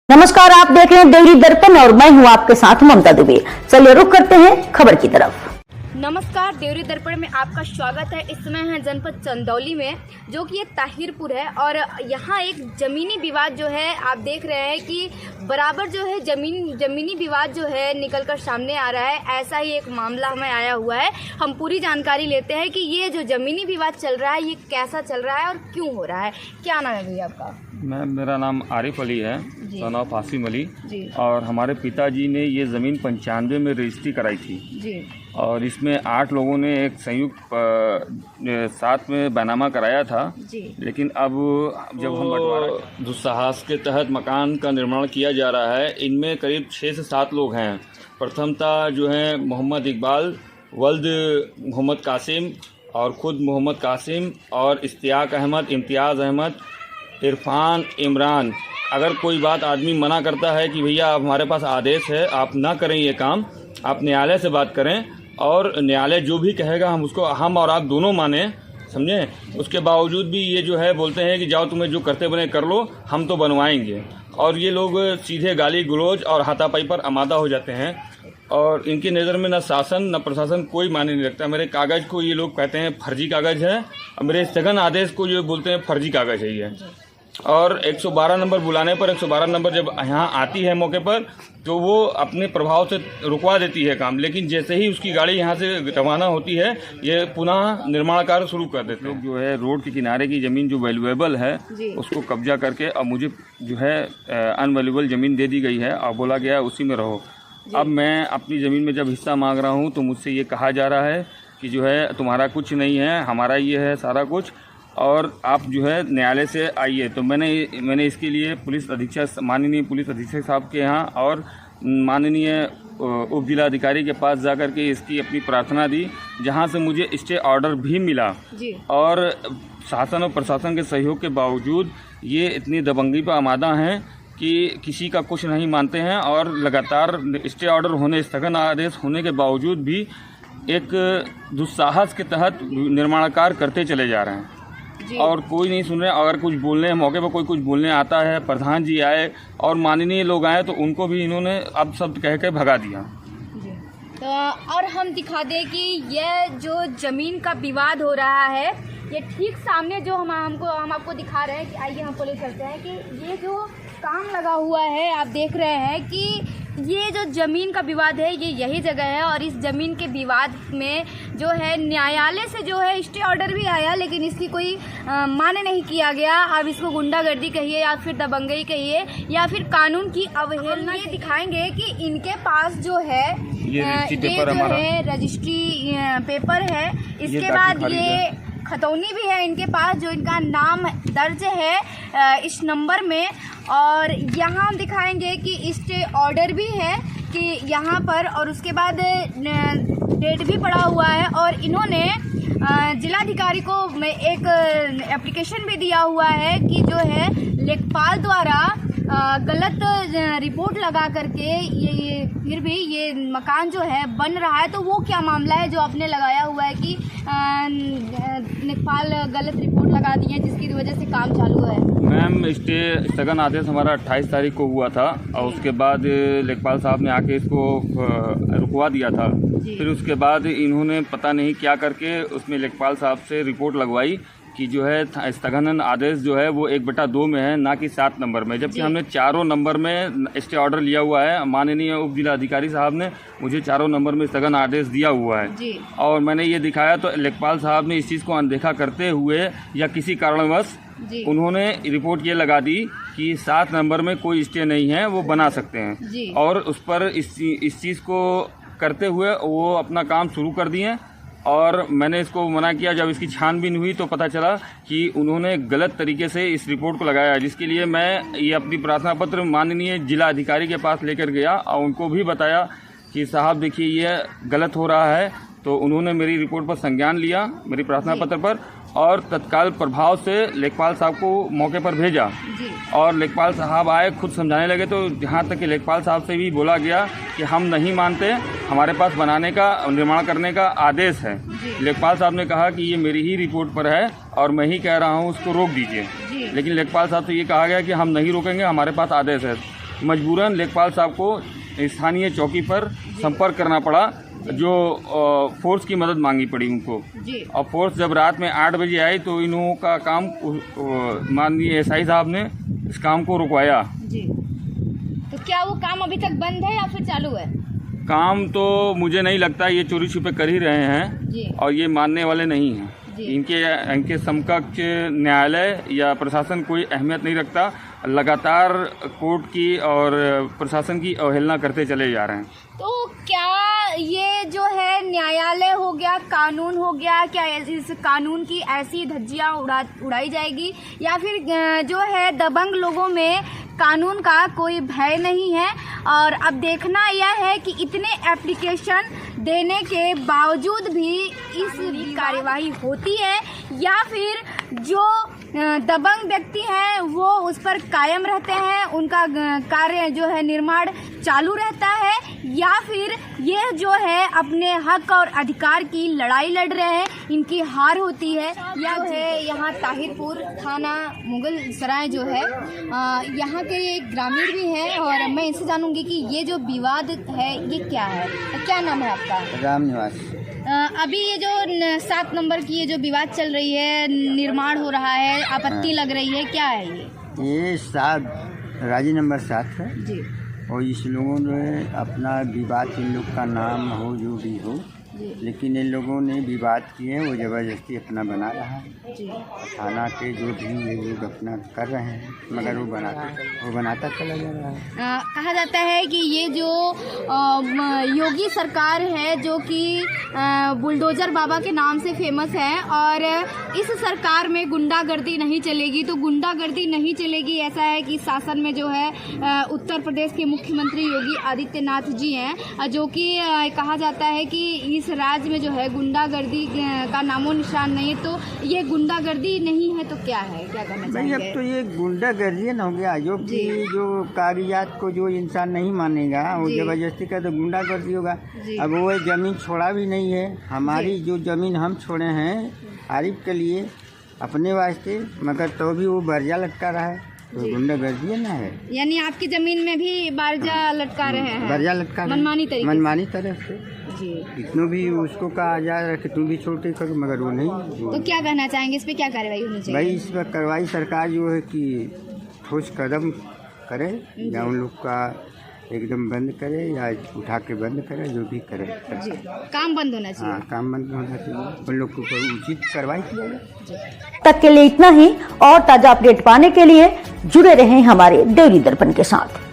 नमस्कार, आप देख रहे हैं देवरी दर्पण और मैं हूं आपके साथ ममता दुबे। चलिए रुक करते हैं खबर की तरफ। नमस्कार, देवरी दर्पण में आपका स्वागत है। इस समय है जनपद चंदौली में, जो कि ये ताहिरपुर है और यहाँ एक ज़मीनी विवाद जो है आप देख रहे हैं कि बराबर जो है ज़मीनी विवाद जो है निकलकर सामने आ रहा है। ऐसा ही एक मामला हमें आया हुआ है। हम पूरी जानकारी लेते हैं कि ये जो ज़मीनी विवाद चल रहा है ये कैसा चल रहा है और क्यों हो रहा है। क्या नाम है भैया आपका? मेरा नाम आरिफ अली है, सन ऑफ आसिम अली जी। और हमारे पिताजी ने ये ज़मीन 95 में रजिस्ट्री कराई थी जी। और इसमें 8 लोगों ने एक संयुक्त साथ में बैनामा कराया था जी। लेकिन अब जब हम बंटवारा दुस्साहस के तहत मकान का निर्माण किया जा रहा है, इनमें करीब 6 से 7 लोग हैं। प्रथमता जो है मोहम्मद इकबाल, वल्द मोहम्मद कासिम और ख़ुद मोहम्मद कासिम और इश्तियाक अहमद, इम्तियाज़ अहमद, इरफान, इमरान। अगर कोई बात आदमी मना करता है कि भैया आप हमारे पास आदेश है, आप ना करें ये काम, आप न्यायालय से बात करें और न्यायालय जो भी कहेगा हम और आप दोनों माने, समझे। उसके बावजूद भी ये जो है बोलते हैं कि जाओ तुम्हें जो करते बने कर लो, हम तो बनवाएंगे। और ये लोग सीधे गाली गलौज और हाथापाई पर आमादा हो जाते हैं और इनकी नज़र में न शासन न प्रशासन कोई मायने नहीं रखता। मेरे कागज़ को ये लोग कहते हैं फर्जी कागज़ है और मेरे स्थगन आदेश को जो बोलते हैं फर्जी कागज़ है ये। और 112 नंबर बुलाने पर 112 नंबर जब यहाँ आती है मौके पर तो वो अपने प्रभाव से रुकवा देती है काम, लेकिन जैसे ही उसकी गाड़ी यहाँ से रवाना होती है ये पुनः निर्माण कार्य शुरू कर देते हैं। लोग जो है रोड के किनारे की ज़मीन जो वैल्यूएबल है उसको कब्जा करके अब मुझे जो है अनवैल्यूएबल ज़मीन दे दी गई है और बोला गया है उसी में रहो। अब मैं अपनी ज़मीन में जब हिस्सा मांग रहा हूँ तो मुझसे ये कहा जा रहा है कि जो है तुम्हारा कुछ नहीं है, हमारा ये है सारा कुछ और आप जो है न्यायालय से आइए। तो मैंने इसके लिए पुलिस अधीक्षक, माननीय पुलिस अधीक्षक साहब के यहाँ और माननीय उप जिलाधिकारी के पास जाकर के इसकी अपनी प्रार्थना दी, जहाँ से मुझे स्टे ऑर्डर भी मिला जी। और शासन और प्रशासन के सहयोग के बावजूद ये इतनी दबंगी पर आमादा हैं कि किसी का कुछ नहीं मानते हैं और लगातार स्टे ऑर्डर होने, स्थगन आदेश होने के बावजूद भी एक दुस्साहस के तहत निर्माण कार्य करते चले जा रहे हैं और कोई नहीं सुन रहे। अगर कुछ बोलने मौके पर कोई कुछ बोलने आता है, प्रधान जी आए और माननीय लोग आए तो उनको भी इन्होंने अब शब्द कह के भगा दिया जी। तो और हम दिखा दें कि यह जो ज़मीन का विवाद हो रहा है ये ठीक सामने जो हम आपको दिखा रहे हैं कि आइए हम पुलिस करते हैं कि ये जो काम लगा हुआ है आप देख रहे हैं कि ये जो ज़मीन का विवाद है ये यही जगह है और इस ज़मीन के विवाद में जो है न्यायालय से जो है स्टे ऑर्डर भी आया, लेकिन इसकी कोई माने नहीं किया गया। अब इसको गुंडागर्दी कहिए या फिर दबंगई कहिए या फिर कानून की अवहेलना। ये दिखाएंगे कि इनके पास जो है ये जो है रजिस्ट्री पेपर है, इसके बाद ये खतौनी भी है इनके पास जो इनका नाम दर्ज है इस नंबर में। और यहाँ हम दिखाएंगे कि स्टे ऑर्डर भी है कि यहाँ पर, और उसके बाद डेट भी पड़ा हुआ है और इन्होंने जिलाधिकारी को एक एप्लीकेशन भी दिया हुआ है कि जो है लेखपाल द्वारा गलत रिपोर्ट लगा करके ये फिर भी ये मकान जो है बन रहा है। तो वो क्या मामला है जो आपने लगाया हुआ है कि लेखपाल गलत रिपोर्ट लगा दी है जिसकी वजह से काम चालू है? मैम, स्थगन आदेश हमारा 28 तारीख को हुआ था और उसके बाद लेखपाल साहब ने आके इसको रुकवा दिया था। फिर उसके बाद इन्होंने पता नहीं क्या करके उसमें लेखपाल साहब से रिपोर्ट लगवाई कि जो है स्थगन आदेश जो है वो 1/2 में है, ना कि 7 नंबर में, जबकि हमने 4 नंबर में स्टे ऑर्डर लिया हुआ है। माननीय उप जिलाधिकारी साहब ने मुझे 4 नंबर में स्थगन आदेश दिया हुआ है जी। और मैंने ये दिखाया तो लेखपाल साहब ने इस चीज़ को अनदेखा करते हुए या किसी कारणवश उन्होंने रिपोर्ट ये लगा दी कि 7 नंबर में कोई स्टे नहीं है, वो बना सकते हैं और उस पर इस चीज़ को करते हुए वो अपना काम शुरू कर दिए। और मैंने इसको मना किया। जब इसकी छानबीन हुई तो पता चला कि उन्होंने गलत तरीके से इस रिपोर्ट को लगाया, जिसके लिए मैं ये अपनी प्रार्थना पत्र माननीय जिला अधिकारी के पास लेकर गया और उनको भी बताया कि साहब देखिए ये गलत हो रहा है। तो उन्होंने मेरी रिपोर्ट पर संज्ञान लिया, मेरी प्रार्थना पत्र पर, और तत्काल प्रभाव से लेखपाल साहब को मौके पर भेजा और लेखपाल साहब आए, खुद समझाने लगे। तो जहाँ तक कि लेखपाल साहब से भी बोला गया कि हम नहीं मानते, हमारे पास बनाने का, निर्माण करने का आदेश है। लेखपाल साहब ने कहा कि ये मेरी ही रिपोर्ट पर है और मैं ही कह रहा हूँ उसको रोक दीजिए, लेकिन लेखपाल साहब से ये कहा गया कि हम नहीं रोकेंगे, हमारे पास आदेश है। मजबूरन लेखपाल साहब को स्थानीय चौकी पर संपर्क करना पड़ा, जो फोर्स की मदद मांगी पड़ी उनको जी। और फोर्स जब रात में 8 बजे आई तो इन्हों का काम माननीय एसआई साहब ने इस काम को रुकवाया जी। तो क्या वो काम अभी तक बंद है या फिर चालू है? काम तो मुझे नहीं लगता, ये चोरी छुपे कर ही रहे हैं जी। और ये मानने वाले नहीं हैं। इनके समकक्ष न्यायालय या प्रशासन कोई अहमियत नहीं रखता, लगातार कोर्ट की और प्रशासन की अवहेलना करते चले जा रहे हैं। तो क्या ये जो है न्यायालय हो गया, कानून हो गया, क्या इस कानून की ऐसी धज्जियां उड़ाई जाएगी या फिर जो है दबंग लोगों में कानून का कोई भय नहीं है? और अब देखना यह है कि इतने एप्लीकेशन देने के बावजूद भी इस कार्यवाही होती है या फिर जो दबंग व्यक्ति हैं वो उस पर कायम रहते हैं, उनका कार्य जो है निर्माण चालू रहता है, या फिर ये जो है अपने हक और अधिकार की लड़ाई लड़ रहे हैं, इनकी हार होती है। या जो है यहाँ ताहिरपुर थाना मुगल सराय जो है यहाँ के एक ग्रामीण भी हैं और मैं इनसे जानूंगी कि ये जो विवाद है ये क्या है। क्या नाम है आपका? राम निवास। अभी ये जो 7 नंबर की ये जो विवाद चल रही है, निर्माण हो रहा है, आपत्ति लग रही है, क्या है ये 7 राजी नंबर 7 है जी। और इस लोगों ने अपना विवाद, इन लोग का नाम हो जो भी हो, लेकिन इन लोगों ने विवाद किए, वो ज़बरदस्ती अपना बना रहा है जी। थाना के जो भी ये लोग अपना कर रहे हैं, मगर वो बनाता चला जा रहा है। कहा जाता है कि ये जो योगी सरकार है जो कि बुलडोजर बाबा के नाम से फेमस है और इस सरकार में गुंडागर्दी नहीं चलेगी, तो गुंडागर्दी नहीं चलेगी ऐसा है कि शासन में जो है उत्तर प्रदेश के मुख्यमंत्री योगी आदित्यनाथ जी हैं, जो कि कहा जाता है कि इस राज्य में जो है गुंडागर्दी का नामो निशान नहीं है। तो ये गुंडागर्दी नहीं है तो क्या है, क्या करना भाई? चाहिए? अब तो ये गुंडागर्दी न हो गया, जो कि जो कागजात को जो इंसान नहीं मानेगा वो जबरदस्ती का तो गुंडागर्दी होगा। अब वो जमीन छोड़ा भी नहीं है, हमारी जो जमीन हम छोड़े हैं आरिफ के लिए अपने वास्ते, मगर तो भी वो बर्जा लटका रहा है, तो गुंडागर्दी है ना है। यानी आपकी जमीन में भी बारजा लटका रहे हैं, बर्जा लटका रहे हैं मनमानी तरफ से जी। इतनों भी उसको कहा जा रहा है कि तुम भी छोटे करो, मगर वो नहीं। तो क्या कहना चाहेंगे, इस पे क्या कार्रवाई होनी चाहिए? भाई इस पर कार्रवाई सरकार जो है कि ठोस कदम करे, या उन लोग का एकदम बंद करे या उठा के बंद करे, जो भी करे जी। काम बंद होना चाहिए। हाँ, काम बंद होना चाहिए, उन लोग को उचित कार्रवाई किया जाए। तक के लिए इतना ही और ताजा अपडेट पाने के लिए जुड़े रहें हमारे डेली दर्पण के साथ।